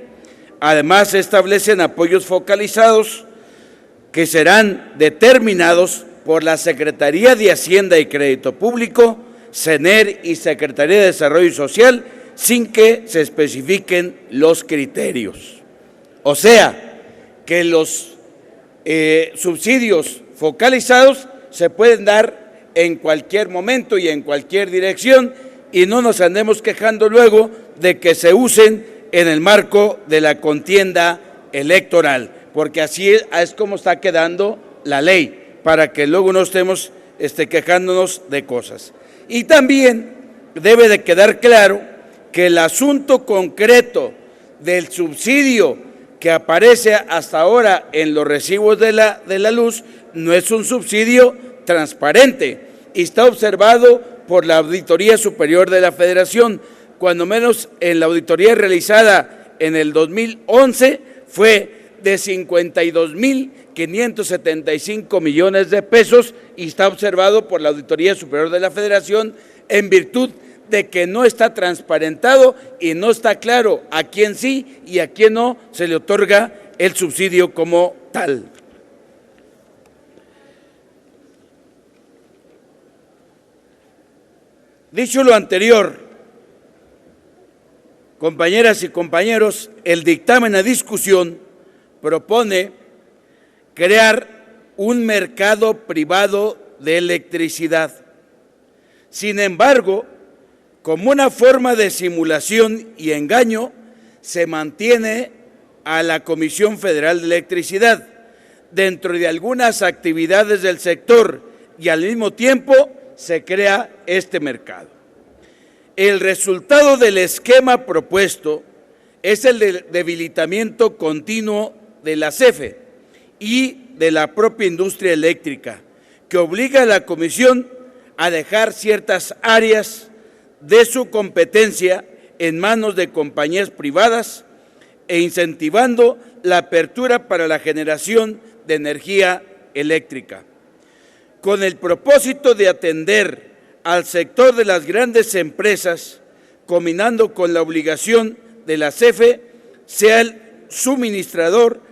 Además, se establecen apoyos focalizados que serán determinados por la Secretaría de Hacienda y Crédito Público, CENER y Secretaría de Desarrollo Social, sin que se especifiquen los criterios. O sea, que los subsidios focalizados se pueden dar en cualquier momento y en cualquier dirección, y no nos andemos quejando luego de que se usen en el marco de la contienda electoral, porque así es como está quedando la ley, para que luego no estemos quejándonos de cosas. Y también debe de quedar claro que el asunto concreto del subsidio que aparece hasta ahora en los recibos de la luz no es un subsidio transparente y está observado por la Auditoría Superior de la Federación. Cuando menos en la auditoría realizada en el 2011 fue de 52.575 millones de pesos y está observado por la Auditoría Superior de la Federación en virtud de que no está transparentado y no está claro a quién sí y a quién no se le otorga el subsidio como tal. Dicho lo anterior, compañeras y compañeros, el dictamen a discusión propone crear un mercado privado de electricidad. Sin embargo, como una forma de simulación y engaño, se mantiene a la Comisión Federal de Electricidad dentro de algunas actividades del sector y al mismo tiempo se crea este mercado. El resultado del esquema propuesto es el debilitamiento continuo de la CFE y de la propia industria eléctrica, que obliga a la Comisión a dejar ciertas áreas de su competencia en manos de compañías privadas e incentivando la apertura para la generación de energía eléctrica. Con el propósito de atender al sector de las grandes empresas, combinando con la obligación de la CFE, sea el suministrador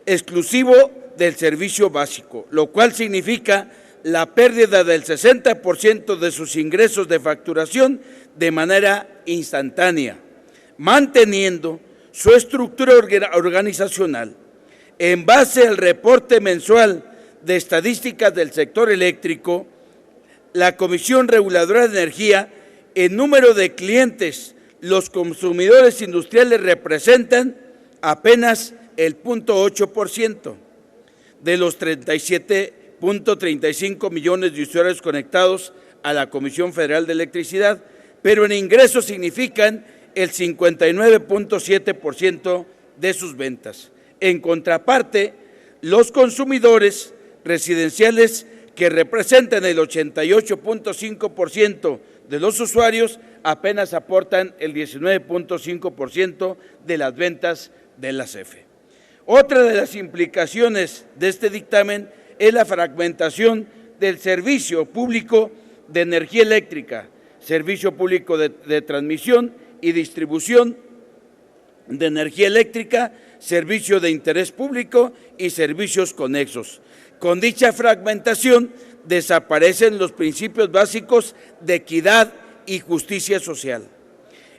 exclusivo del servicio básico, lo cual significa la pérdida del 60% de sus ingresos de facturación de manera instantánea, manteniendo su estructura organizacional. En base al reporte mensual de estadísticas del sector eléctrico, la Comisión Reguladora de Energía, en número de clientes, los consumidores industriales representan apenas el 0.8% de los 37.35 millones de usuarios conectados a la Comisión Federal de Electricidad, pero en ingresos significan el 59.7% de sus ventas. En contraparte, los consumidores residenciales, que representan el 88.5% de los usuarios, apenas aportan el 19.5% de las ventas de la CFE. Otra de las implicaciones de este dictamen es la fragmentación del servicio público de energía eléctrica, servicio público de transmisión y distribución de energía eléctrica, servicio de interés público y servicios conexos. Con dicha fragmentación desaparecen los principios básicos de equidad y justicia social.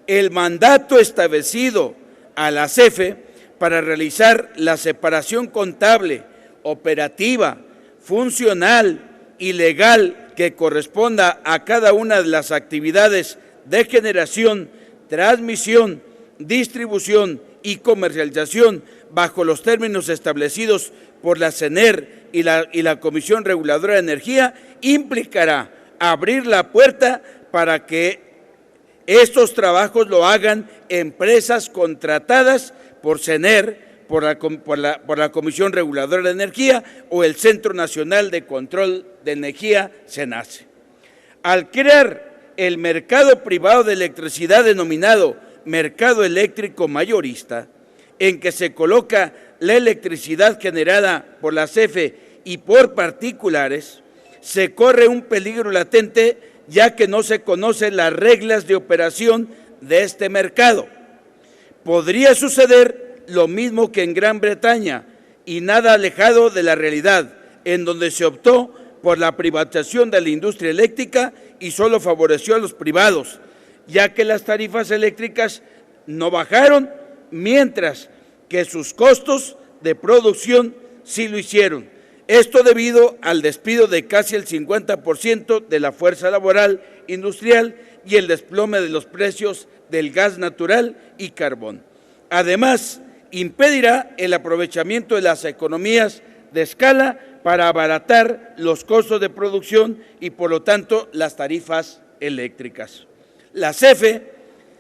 El mandato establecido a la CFE para realizar la separación contable, operativa, funcional y legal que corresponda a cada una de las actividades de generación, transmisión, distribución y comercialización bajo los términos establecidos por la CENER y la Comisión Reguladora de Energía, implicará abrir la puerta para que estos trabajos lo hagan empresas contratadas por CENER, por la Comisión Reguladora de Energía o el Centro Nacional de Control de Energía, CENACE. Al crear el mercado privado de electricidad denominado mercado eléctrico mayorista, en que se coloca la electricidad generada por la CFE y por particulares, se corre un peligro latente, ya que no se conocen las reglas de operación de este mercado. Podría suceder lo mismo que en Gran Bretaña, y nada alejado de la realidad, en donde se optó por la privatización de la industria eléctrica y solo favoreció a los privados, ya que las tarifas eléctricas no bajaron, mientras que sus costos de producción sí lo hicieron. Esto debido al despido de casi el 50% de la fuerza laboral industrial y el desplome de los precios del gas natural y carbón. Además, impedirá el aprovechamiento de las economías de escala para abaratar los costos de producción y, por lo tanto, las tarifas eléctricas. La CFE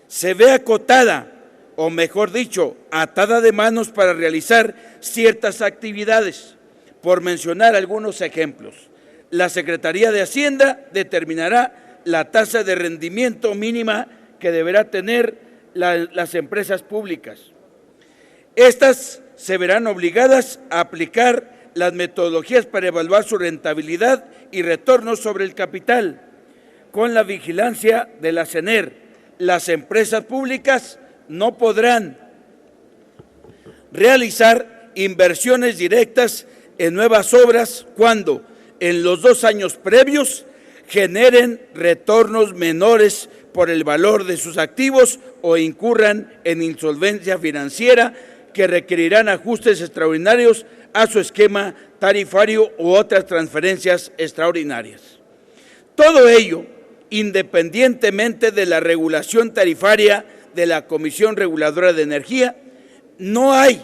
se ve acotada, o mejor dicho, atada de manos para realizar ciertas actividades. Por mencionar algunos ejemplos, la Secretaría de Hacienda determinará la tasa de rendimiento mínima que deberá tener las empresas públicas. Estas se verán obligadas a aplicar las metodologías para evaluar su rentabilidad y retorno sobre el capital, con la vigilancia de la CENER. Las empresas públicas no podrán realizar inversiones directas en nuevas obras cuando en los 2 años previos generen retornos menores por el valor de sus activos o incurran en insolvencia financiera que requerirán ajustes extraordinarios a su esquema tarifario u otras transferencias extraordinarias. Todo ello, independientemente de la regulación tarifaria de la Comisión Reguladora de Energía, no hay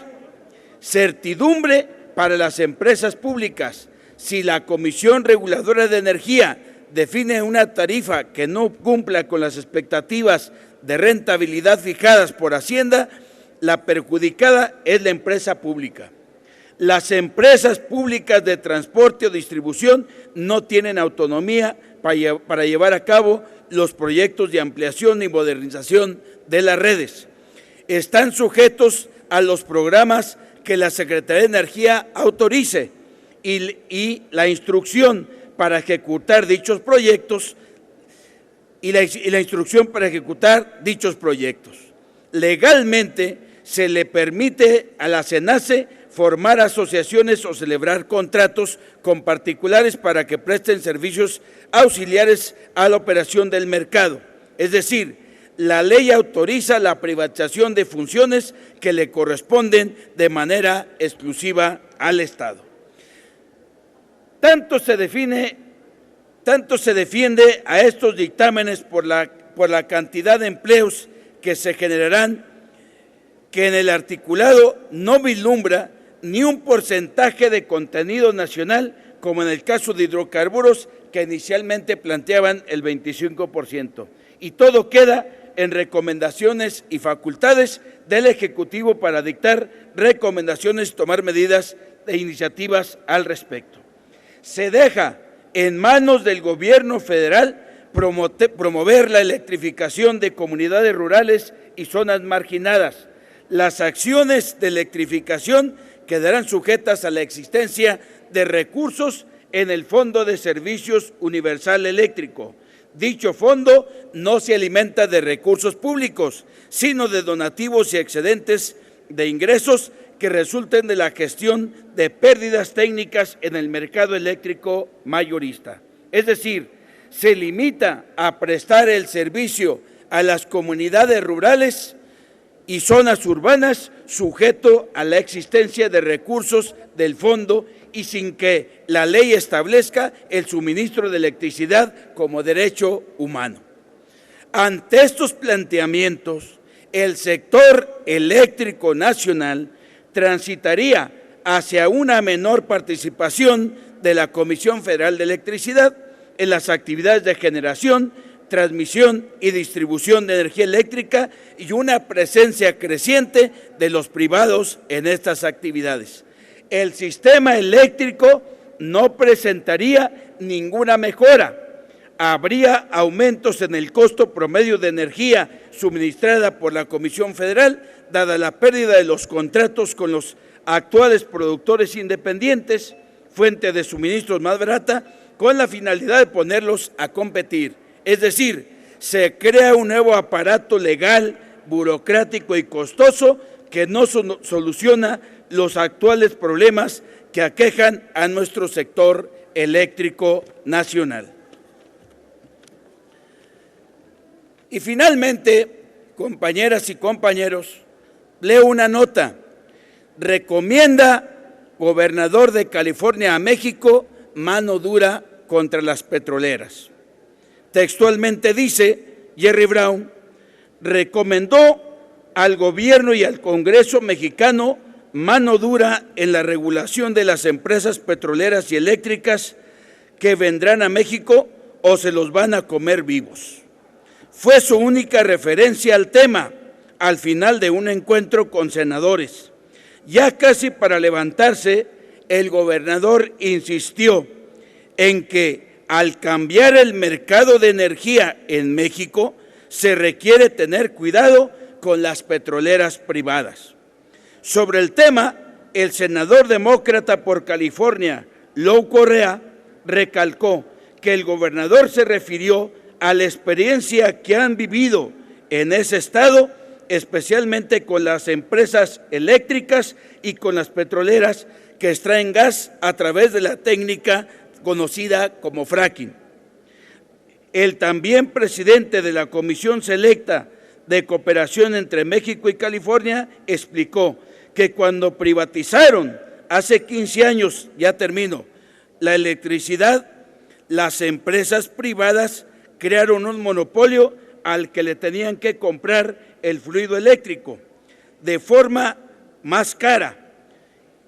certidumbre para las empresas públicas. Si la Comisión Reguladora de Energía define una tarifa que no cumpla con las expectativas de rentabilidad fijadas por Hacienda, la perjudicada es la empresa pública. Las empresas públicas de transporte o distribución no tienen autonomía para llevar a cabo los proyectos de ampliación y modernización de las redes. Están sujetos a los programas que la Secretaría de Energía autorice y la instrucción para ejecutar dichos proyectos Legalmente se le permite a la CENACE formar asociaciones o celebrar contratos con particulares para que presten servicios auxiliares a la operación del mercado. Es decir, la ley autoriza la privatización de funciones que le corresponden de manera exclusiva al Estado. Tanto se defiende a estos dictámenes por la cantidad de empleos que se generarán, que en el articulado no vislumbra ni un porcentaje de contenido nacional, como en el caso de hidrocarburos, que inicialmente planteaban el 25%. Y todo queda en recomendaciones y facultades del Ejecutivo para dictar recomendaciones y tomar medidas e iniciativas al respecto. Se deja en manos del Gobierno federal promover la electrificación de comunidades rurales y zonas marginadas. Las acciones de electrificación quedarán sujetas a la existencia de recursos en el Fondo de Servicios Universal Eléctrico. Dicho fondo no se alimenta de recursos públicos, sino de donativos y excedentes de ingresos que resulten de la gestión de pérdidas técnicas en el mercado eléctrico mayorista. Es decir, se limita a prestar el servicio a las comunidades rurales y zonas urbanas sujeto a la existencia de recursos del fondo y sin que la ley establezca el suministro de electricidad como derecho humano. Ante estos planteamientos, el sector eléctrico nacional transitaría hacia una menor participación de la Comisión Federal de Electricidad en las actividades de generación, transmisión y distribución de energía eléctrica y una presencia creciente de los privados en estas actividades. El sistema eléctrico no presentaría ninguna mejora. Habría aumentos en el costo promedio de energía suministrada por la Comisión Federal, dada la pérdida de los contratos con los actuales productores independientes, fuente de suministros más barata, con la finalidad de ponerlos a competir. Es decir, se crea un nuevo aparato legal, burocrático y costoso que no soluciona los actuales problemas que aquejan a nuestro sector eléctrico nacional. Y finalmente, compañeras y compañeros, leo una nota. Recomienda gobernador de California a México mano dura contra las petroleras. Textualmente dice, Jerry Brown recomendó al gobierno y al Congreso mexicano mano dura en la regulación de las empresas petroleras y eléctricas que vendrán a México o se los van a comer vivos. Fue su única referencia al tema al final de un encuentro con senadores. Ya casi para levantarse, el gobernador insistió en que al cambiar el mercado de energía en México, se requiere tener cuidado con las petroleras privadas. Sobre el tema, el senador demócrata por California, Lou Correa, recalcó que el gobernador se refirió a la experiencia que han vivido en ese estado, especialmente con las empresas eléctricas y con las petroleras que extraen gas a través de la técnica conocida como fracking. El también presidente de la Comisión Selecta de Cooperación entre México y California explicó que cuando privatizaron hace 15 años, ya termino, la electricidad, las empresas privadas crearon un monopolio al que le tenían que comprar el fluido eléctrico de forma más cara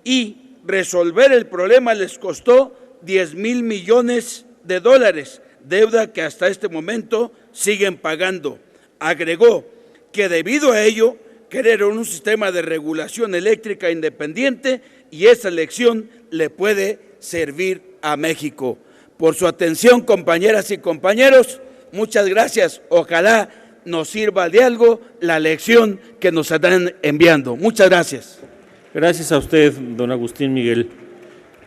y resolver el problema les costó 10,000 millones de dólares, deuda que hasta este momento siguen pagando. Agregó que debido a ello crearon un sistema de regulación eléctrica independiente y esa lección le puede servir a México. Por su atención, compañeras y compañeros, muchas gracias. Ojalá nos sirva de algo la lección que nos están enviando. Muchas gracias. Gracias a usted, don Agustín Miguel.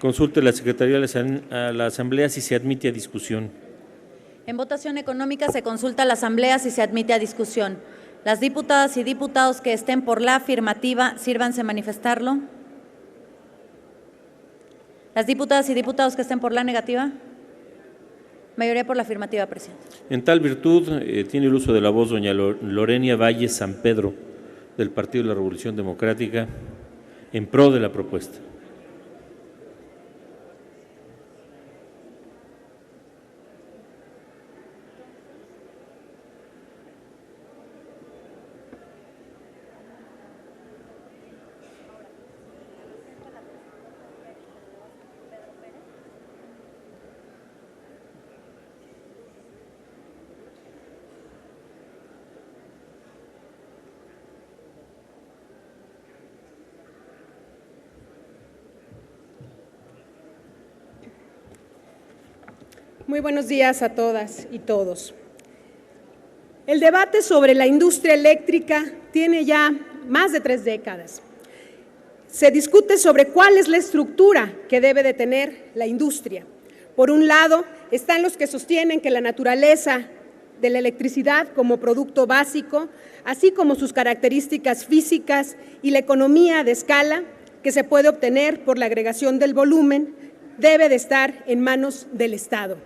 Consulte la Secretaría a la Asamblea si se admite a discusión. En votación económica se consulta a la Asamblea si se admite a discusión. Las diputadas y diputados que estén por la afirmativa, sírvanse manifestarlo. Las diputadas y diputados que estén por la negativa. Mayoría por la afirmativa, presidente. En tal virtud, tiene el uso de la voz doña Lorenia Valle San Pedro, del Partido de la Revolución Democrática, en pro de la propuesta. Muy buenos días a todas y todos. El debate sobre la industria eléctrica tiene ya más de 3 décadas. Se discute sobre cuál es la estructura que debe de tener la industria. Por un lado, están los que sostienen que la naturaleza de la electricidad como producto básico, así como sus características físicas y la economía de escala que se puede obtener por la agregación del volumen, debe de estar en manos del Estado.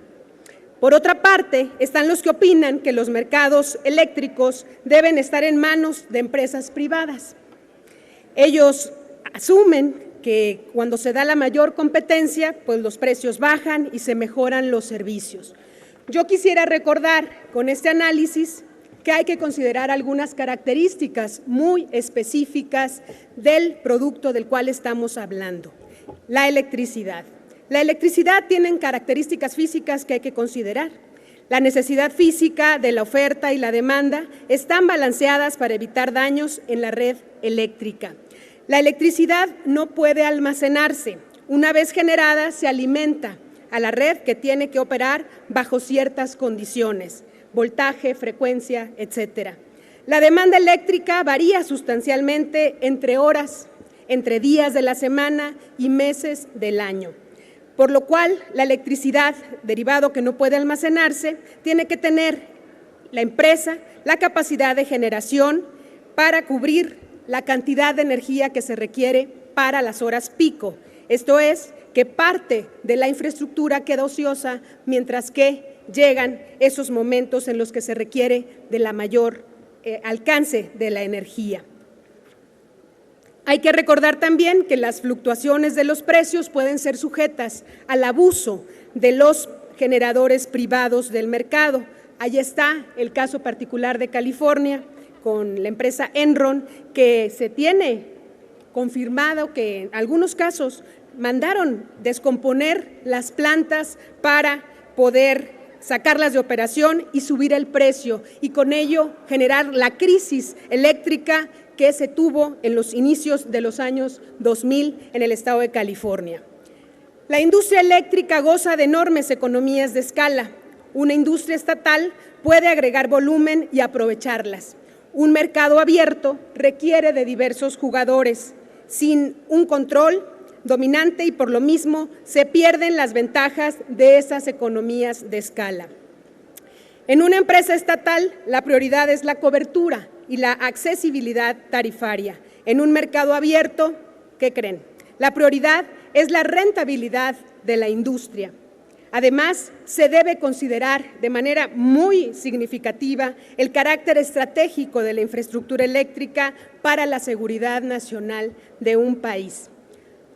Por otra parte, están los que opinan que los mercados eléctricos deben estar en manos de empresas privadas. Ellos asumen que cuando se da la mayor competencia, pues los precios bajan y se mejoran los servicios. Yo quisiera recordar con este análisis que hay que considerar algunas características muy específicas del producto del cual estamos hablando, la electricidad. La electricidad tiene características físicas que hay que considerar. La necesidad física de la oferta y la demanda están balanceadas para evitar daños en la red eléctrica. La electricidad no puede almacenarse. Una vez generada, se alimenta a la red que tiene que operar bajo ciertas condiciones, voltaje, frecuencia, etcétera. La demanda eléctrica varía sustancialmente entre horas, entre días de la semana y meses del año. Por lo cual, la electricidad, derivado que no puede almacenarse, tiene que tener la empresa la capacidad de generación para cubrir la cantidad de energía que se requiere para las horas pico. Esto es, que parte de la infraestructura queda ociosa mientras que llegan esos momentos en los que se requiere de la mayor alcance de la energía. Hay que recordar también que las fluctuaciones de los precios pueden ser sujetas al abuso de los generadores privados del mercado. Ahí está el caso particular de California con la empresa Enron, que se tiene confirmado que en algunos casos mandaron descomponer las plantas para poder sacarlas de operación y subir el precio y con ello generar la crisis eléctrica que se tuvo en los inicios de los años 2000 en el estado de California. La industria eléctrica goza de enormes economías de escala. Una industria estatal puede agregar volumen y aprovecharlas. Un mercado abierto requiere de diversos jugadores, sin un control dominante y por lo mismo se pierden las ventajas de esas economías de escala. En una empresa estatal, la prioridad es la cobertura y la accesibilidad tarifaria. En un mercado abierto, ¿qué creen? La prioridad es la rentabilidad de la industria. Además, se debe considerar de manera muy significativa el carácter estratégico de la infraestructura eléctrica para la seguridad nacional de un país.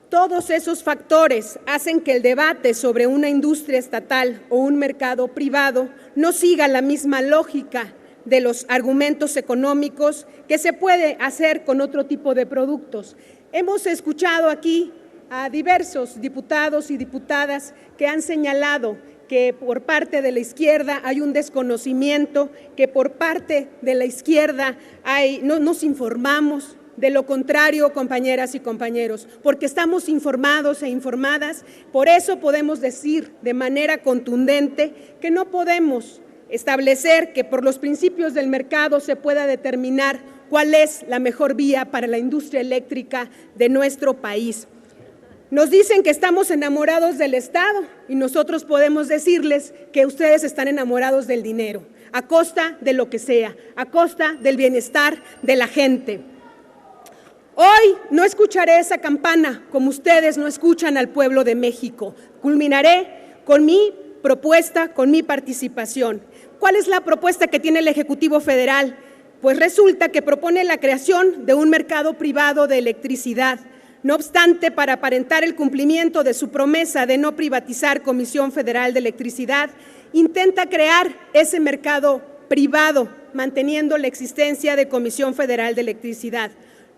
Todos esos factores hacen que el debate sobre una industria estatal o un mercado privado no siga la misma lógica de los argumentos económicos que se puede hacer con otro tipo de productos. Hemos escuchado aquí a diversos diputados y diputadas que han señalado que por parte de la izquierda hay un desconocimiento, que por parte de la izquierda no nos informamos. De lo contrario, compañeras y compañeros, porque estamos informados e informadas, por eso podemos decir de manera contundente que no podemos establecer que por los principios del mercado se pueda determinar cuál es la mejor vía para la industria eléctrica de nuestro país. Nos dicen que estamos enamorados del Estado y nosotros podemos decirles que ustedes están enamorados del dinero, a costa de lo que sea, a costa del bienestar de la gente. Hoy no escucharé esa campana como ustedes no escuchan al pueblo de México. Culminaré con mi propuesta, con mi participación. ¿Cuál es la propuesta que tiene el Ejecutivo Federal? Pues resulta que propone la creación de un mercado privado de electricidad. No obstante, para aparentar el cumplimiento de su promesa de no privatizar Comisión Federal de Electricidad, intenta crear ese mercado privado, manteniendo la existencia de Comisión Federal de Electricidad.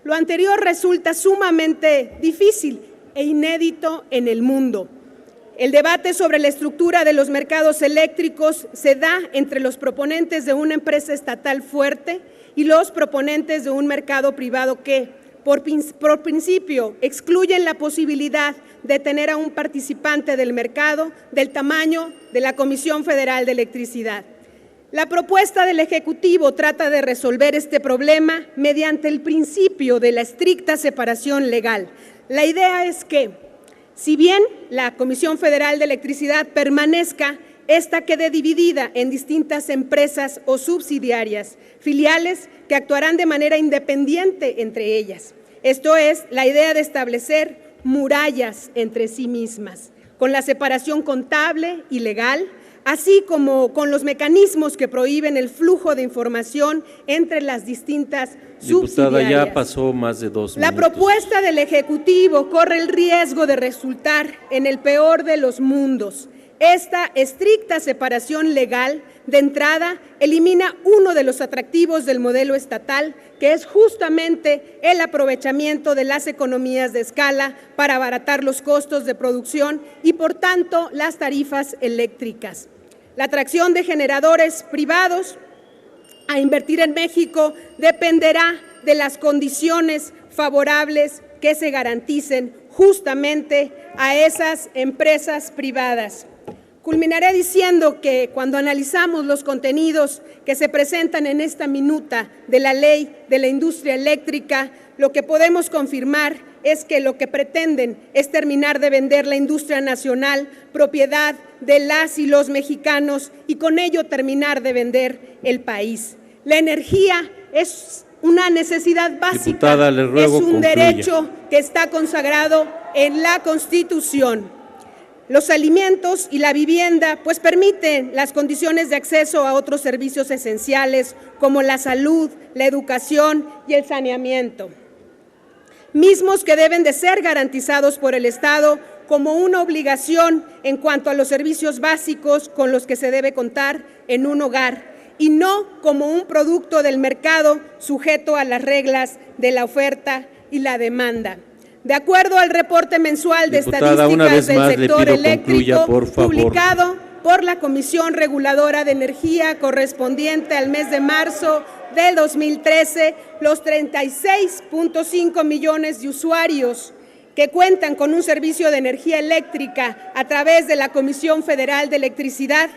Lo anterior resulta sumamente difícil e inédito en el mundo. El debate sobre la estructura de los mercados eléctricos se da entre los proponentes de una empresa estatal fuerte y los proponentes de un mercado privado que, por principio, excluyen la posibilidad de tener a un participante del mercado del tamaño de la Comisión Federal de Electricidad. La propuesta del Ejecutivo trata de resolver este problema mediante el principio de la estricta separación legal. La idea es que, si bien la Comisión Federal de Electricidad permanezca, esta quede dividida en distintas empresas o subsidiarias, filiales que actuarán de manera independiente entre ellas. Esto es la idea de establecer murallas entre sí mismas, con la separación contable y legal, así como con los mecanismos que prohíben el flujo de información entre las distintas Diputada, subsidiarias. ya pasó más de 2 minutos. La propuesta del Ejecutivo corre el riesgo de resultar en el peor de los mundos. Esta estricta separación legal, de entrada, elimina uno de los atractivos del modelo estatal, que es justamente el aprovechamiento de las economías de escala para abaratar los costos de producción y, por tanto, las tarifas eléctricas. La atracción de generadores privados a invertir en México dependerá de las condiciones favorables que se garanticen justamente a esas empresas privadas. Culminaré diciendo que cuando analizamos los contenidos que se presentan en esta minuta de la Ley de la Industria Eléctrica, lo que podemos confirmar es que lo que pretenden es terminar de vender la industria nacional, propiedad de las y los mexicanos, y con ello terminar de vender el país. La energía es una necesidad básica, Diputada, le ruego es un concluya. derecho que está consagrado en la Constitución. Los alimentos y la vivienda pues permiten las condiciones de acceso a otros servicios esenciales como la salud, la educación y el saneamiento, mismos que deben de ser garantizados por el Estado como una obligación en cuanto a los servicios básicos con los que se debe contar en un hogar y no como un producto del mercado sujeto a las reglas de la oferta y la demanda. De acuerdo al reporte mensual de estadísticas del sector eléctrico publicado por la Comisión Reguladora de Energía correspondiente al mes de marzo del 2013, los 36.5 millones de usuarios que cuentan con un servicio de energía eléctrica a través de la Comisión Federal de Electricidad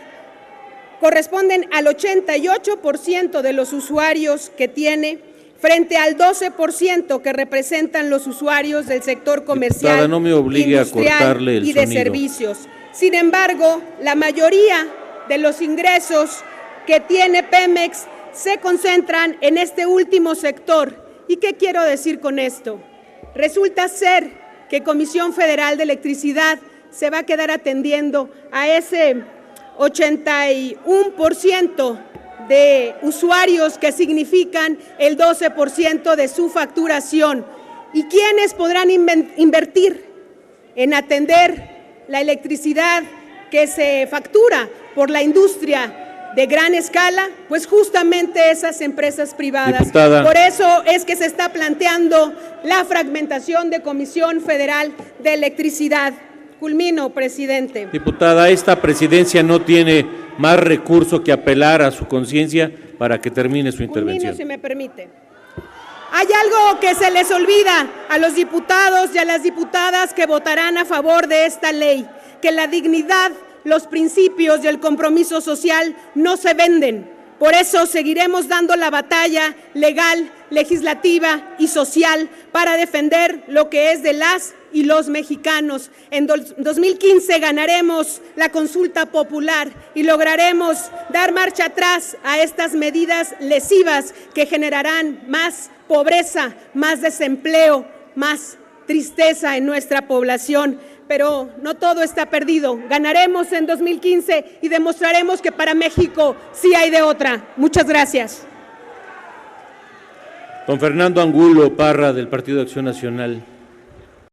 corresponden al 88% de los usuarios que tiene, frente al 12% que representan los usuarios del sector comercial, Diputada, no me obligue industrial a cortarle el y de sonido. servicios. Sin embargo, la mayoría de los ingresos que tiene Pemex se concentran en este último sector. ¿Y qué quiero decir con esto? Resulta ser que Comisión Federal de Electricidad se va a quedar atendiendo a ese 81% de usuarios que significan el 12% de su facturación. ¿Y quiénes podrán invertir en atender la electricidad que se factura por la industria de gran escala? Pues justamente esas empresas privadas. Diputada. Por eso es que se está planteando la fragmentación de Comisión Federal de Electricidad. Culmino, presidente. Diputada, esta presidencia no tiene más recurso que apelar a su conciencia para que termine su intervención. Culmino, si me permite. Hay algo que se les olvida a los diputados y a las diputadas que votarán a favor de esta ley, que la dignidad, los principios y el compromiso social no se venden. Por eso seguiremos dando la batalla legal, legislativa y social para defender lo que es de las y los mexicanos. En 2015 ganaremos la consulta popular y lograremos dar marcha atrás a estas medidas lesivas que generarán más pobreza, más desempleo, más tristeza en nuestra población. Pero no todo está perdido. Ganaremos en 2015 y demostraremos que para México sí hay de otra. Muchas gracias. Don Fernando Angulo Parra, del Partido de Acción Nacional.